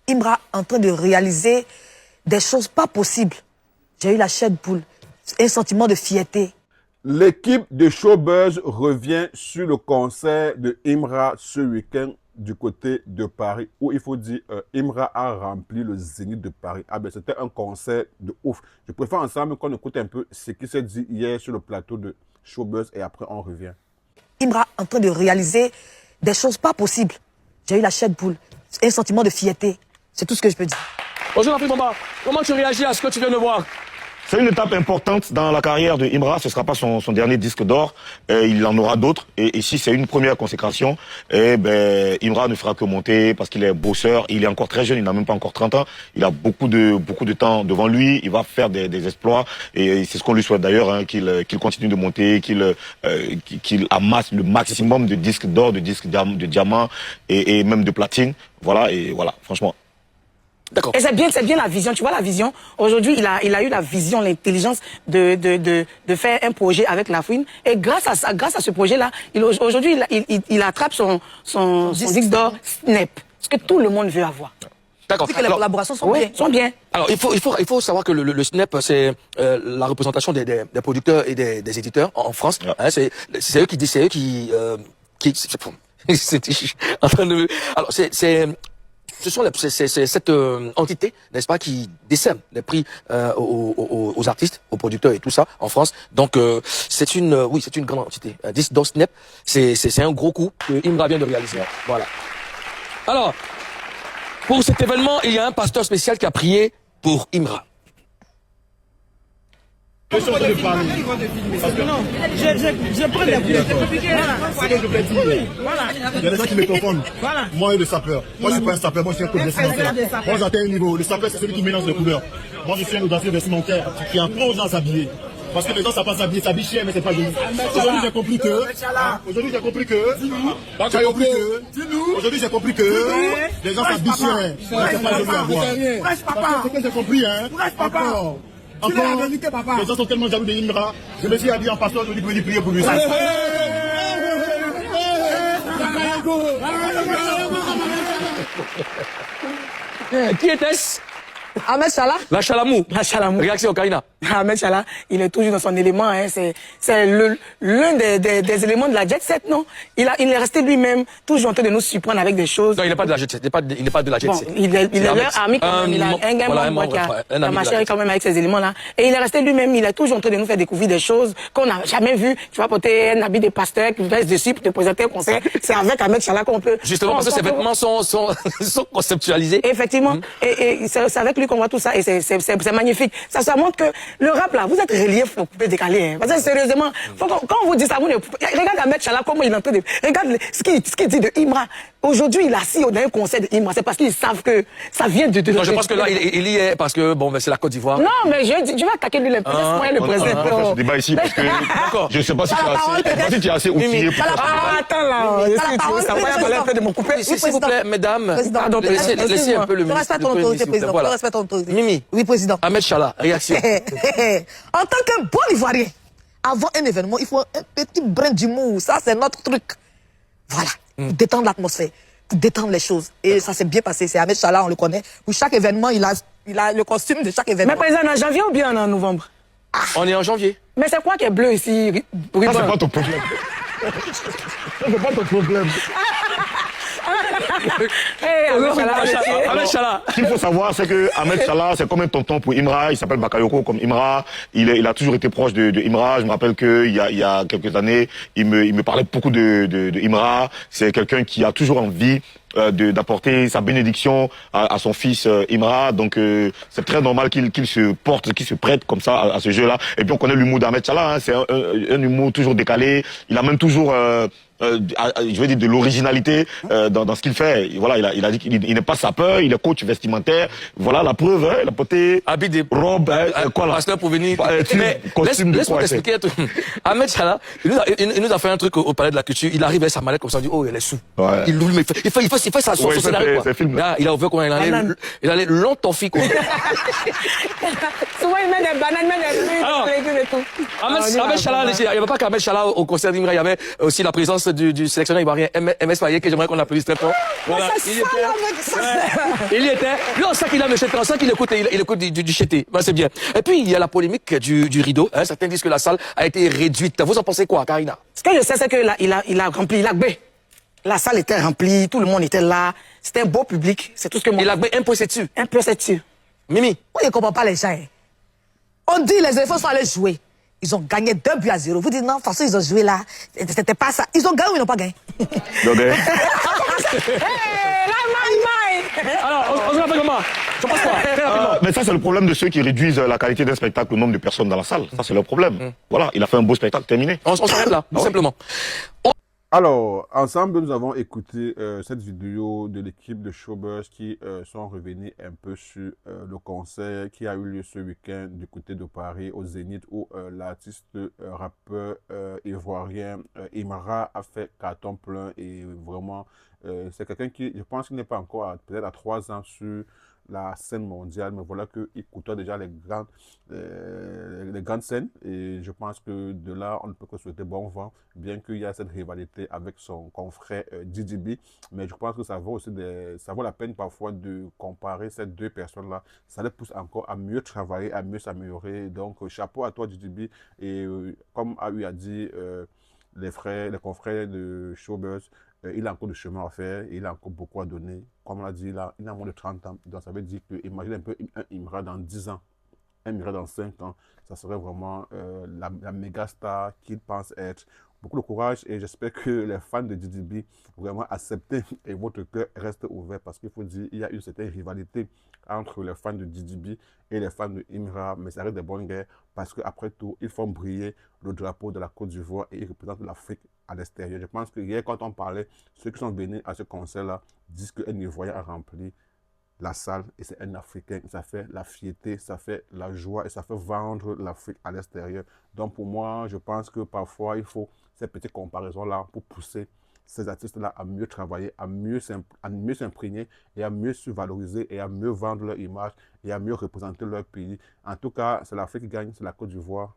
Imra en train de réaliser des choses pas possibles. J'ai eu la chair de poule, un sentiment de fierté. L'équipe de Showbuzz revient sur le concert de Imra ce week-end du côté de Paris, où il faut dire Imra a rempli le Zénith de Paris. Ah ben c'était un concert de ouf. Je préfère ensemble qu'on écoute un peu ce qui s'est dit hier sur le plateau de Showbuzz et après on revient. Imra en train de réaliser des choses pas possibles. J'ai eu la chair de poule, un sentiment de fierté. C'est tout ce que je peux dire. Bonjour Afrique Bamba, comment tu réagis à ce que tu viens de voir? C'est une étape importante dans la carrière de Imra. Ce ne sera pas son dernier disque d'or. Il en aura d'autres. Et si c'est une première consécration, Imra ne fera que monter parce qu'il est bosseur. Il est encore très jeune. Il n'a même pas encore 30 ans. Il a beaucoup de temps devant lui. Il va faire des exploits. Et c'est ce qu'on lui souhaite d'ailleurs, hein, qu'il continue de monter, qu'il amasse le maximum de disques d'or, de disques de diamants et même de platine. Voilà. Et voilà, franchement. D'accord. Et c'est bien la vision. Tu vois la vision. Aujourd'hui, il a eu la vision, l'intelligence de faire un projet avec La Fouine. Et grâce à ce projet-là, aujourd'hui, il attrape son disque d'or Snap. Ce que tout le monde veut avoir. D'accord. Que les collaborations sont bien. Alors, il faut savoir que le Snap, c'est la représentation des producteurs et des éditeurs en France. Ouais. Hein, c'est eux qui en train de. Alors, c'est cette entité, n'est-ce pas, qui décerne les prix aux artistes, aux producteurs et tout ça en France. Donc c'est une grande entité. Disque d'or Snap, c'est un gros coup que Imra vient de réaliser. Voilà. Alors, pour cet événement, il y a un pasteur spécial qui a prié pour Imra. Je suis en train de parler. Parce que non, je prends des boulettes. C'est ce que je vais dire. Il y a des gens qui me confondent. Moi et le sapeur. Moi je suis pas un sapeur, moi je suis un peu vestimentaire. Moi j'atteins un niveau. Le sapeur c'est celui qui mélange les couleurs. Moi je suis un audacieux vestimentaire qui apprend aux gens à s'habiller. Parce que les gens savent pas s'habiller, s'habillent cher mais c'est pas joli. Aujourd'hui j'ai compris que. Aujourd'hui j'ai compris que les gens s'habillent cher. C'est pas joli à voir. Parce que ce que j'ai compris, hein. Encore, les gens sont tellement jaloux de Imra. Je me suis habillé en pasteur, je lui dis prier pour lui. Qui était-ce? Ahmed Chala. La Chalamou. Réaction Karina. Ahmed Chala, il est toujours dans son élément. Hein. C'est l'un des éléments de la jet set, non? Il est resté lui-même, toujours en train de nous surprendre avec des choses. Non, il n'est pas de la jet set. Il n'est pas de la jet set. Il est leur ami quand même. Il a un gars qui a marché quand même avec ces éléments-là. Et il est resté lui-même. Il est toujours en train de nous faire découvrir des choses qu'on n'a jamais vues. Tu vas porter un habit de pasteur qui reste dessus pour te présenter un concert. C'est avec Ahmed Chala qu'on peut. Justement, parce que ces vêtements sont conceptualisés. Effectivement. Et c'est avec lui qu'on voit tout ça et c'est magnifique. Ça montre que le rap là, vous êtes relief aux poupées décalées. Hein. Parce que sérieusement, quand on vous dit ça, vous regarde Ahmed Chala comment il est en train de... Regarde ce qu'il dit de Imra. Aujourd'hui, il a assis dans un concert de Imra. C'est parce qu'ils savent que ça vient de... Non, je pense que là, il y est parce que, bon, c'est la Côte d'Ivoire. Non, mais je vais attaquer lui l'impression. Moi, le président. On va faire ce débat ici parce que je ne sais pas si tu es assez outillé pour ça. Attends là. Ça va un peu de mon coupé. S'il vous plaît, mesdames, laissez un peu le ministre. Respecte ton autorité, président. Respecte ton autorité. Mimi. Oui, président. Ahmed Chala, réaction. En tant qu'un bon Ivoirien, avant un événement, il faut un petit brin d'humour. Ça, c'est notre truc. Voilà. Pour détendre l'atmosphère, pour détendre les choses. Et ça s'est bien passé. C'est Ahmed Chala, on le connaît. Pour chaque événement, il a le costume de chaque événement. Mais président, en janvier ou bien en novembre? On est en janvier. Mais c'est quoi qui est bleu ici? Ça, c'est pas ton problème. C'est pas ton problème. Ahmed Chala. Ce qu'il faut savoir, c'est que Ahmed Chala, c'est comme un tonton pour Imra. Il s'appelle Bakayoko comme Imra. Il a toujours été proche de Imra. Je me rappelle qu'il y a quelques années, il me parlait beaucoup de Imra. C'est quelqu'un qui a toujours envie d'apporter sa bénédiction à son fils Imra. Donc c'est très normal qu'il se porte, qu'il se prête comme ça à ce jeu-là. Et puis on connaît l'humour d'Ahmed Chala. Hein. C'est un humour toujours décalé. Il a même toujours... je veux dire de l'originalité dans ce qu'il fait. Voilà, il a dit qu'il n'est pas sapeur, il est coach vestimentaire. Voilà la preuve, hein, il a porté habit des robes, quoi là. Pasteur pour venir. Mais laisse-moi t'expliquer un truc. Ahmed Chala, il nous a fait un truc au Palais de la Culture. Il arrive avec sa mallette comme ça, il dit oh il est sous. Ouais. Il fait il fait ça son Ouais, scénario, quoi. c'est film. Là, il a ouvert comment il allait longtemps fi, quoi. Souvent, il met des bananes, il met des fruits, Alors, des légumes et tout. Ahmed Chala, il n'y avait pas qu'Ahmed Chala au concert d'Imra, il y avait aussi la présence du sélectionneur ivoirien MS Payet, que j'aimerais qu'on applaudisse très fort. Voilà. Ça sent là, mec, ça sent. Il y était. Lui, on sait qu'il aime le chété, on sait qu'il écoute, il écoute du chété. Ben, c'est bien. Et puis, il y a la polémique du rideau. Hein. Certains disent que la salle a été réduite. Vous en pensez quoi, Karina? Ce que je sais, c'est qu'il a rempli l'Agbé. La salle était remplie, tout le monde était là. C'était un beau public. C'est tout ce que moi. Il a un peu c'est dessus. Un peu c'est sûr. Mimi. Moi, je ne comprends pas les gens. Hein. On dit les éléphants sont allés jouer. Ils ont gagné 2-0. Vous dites non, de toute façon, ils ont joué là. C'était pas ça. Ils ont gagné ou ils n'ont pas gagné? Donc, Hey, la maille. Alors, on se rappelle comment? Je pense quoi? Très rapidement. mais ça, c'est le problème de ceux qui réduisent la qualité d'un spectacle, le nombre de personnes dans la salle. Ça, c'est leur problème. Voilà, il a fait un beau spectacle, terminé. On s'arrête là, tout simplement. Alors, ensemble, nous avons écouté cette vidéo de l'équipe de Showbuzz qui sont revenus un peu sur le concert qui a eu lieu ce week-end du côté de Paris, au Zénith, où l'artiste rappeur ivoirien Imra a fait carton plein et vraiment, c'est quelqu'un qui, je pense qu'il n'est pas encore peut-être à 3 ans sur la scène mondiale, mais voilà qu'il côtoie déjà les grandes scènes et je pense que de là, on ne peut que souhaiter bon vent, bien qu'il y a cette rivalité avec son confrère DJB, mais je pense que ça vaut aussi ça vaut la peine parfois de comparer ces deux personnes-là, ça les pousse encore à mieux travailler, à mieux s'améliorer, donc chapeau à toi DJB et comme A.U a dit, les confrères de Showbuzz, il a encore du chemin à faire, il a encore beaucoup à donner. Comme on l'a dit, il a moins de 30 ans. Donc ça veut dire que, imagine un peu un Imra dans 10 ans, un Imra dans 5 ans, ça serait vraiment la méga star qu'il pense être. Beaucoup de courage et j'espère que les fans de DDB vraiment acceptent et votre cœur reste ouvert parce qu'il faut dire qu'il y a une certaine rivalité entre les fans de DDB et les fans de Imra, mais ça reste des bonnes guerres parce qu'après tout, ils font briller le drapeau de la Côte d'Ivoire et ils représentent l'Afrique à l'extérieur. Je pense que hier, quand on parlait, ceux qui sont venus à ce concert-là disent qu'un Ivoirien a rempli la salle et c'est un Africain. Ça fait la fierté, ça fait la joie et ça fait vendre l'Afrique à l'extérieur. Donc pour moi, je pense que parfois, il faut ces petites comparaisons-là pour pousser ces artistes-là à mieux travailler, à mieux s'imprégner et à mieux se valoriser et à mieux vendre leur image et à mieux représenter leur pays. En tout cas, c'est l'Afrique qui gagne, c'est la Côte d'Ivoire.